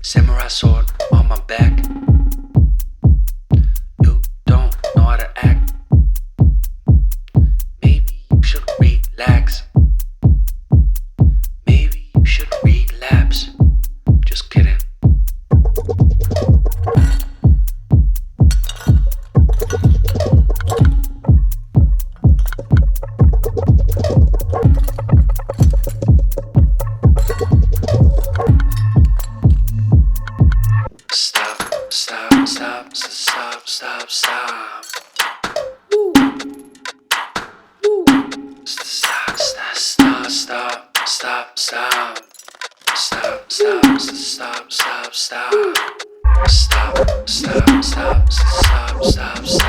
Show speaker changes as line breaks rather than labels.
Samurai sword on my back. You don't know how to act. Maybe you should relax. Maybe you should relapse. Just kidding. Stop, stop, stop, stop, stop, stop. Woo. Woo. Stop, stop, stop, stop, stop, stop. Stop, stop, stop, stop, stop. Stop, stop, stop, stop, stop, stop.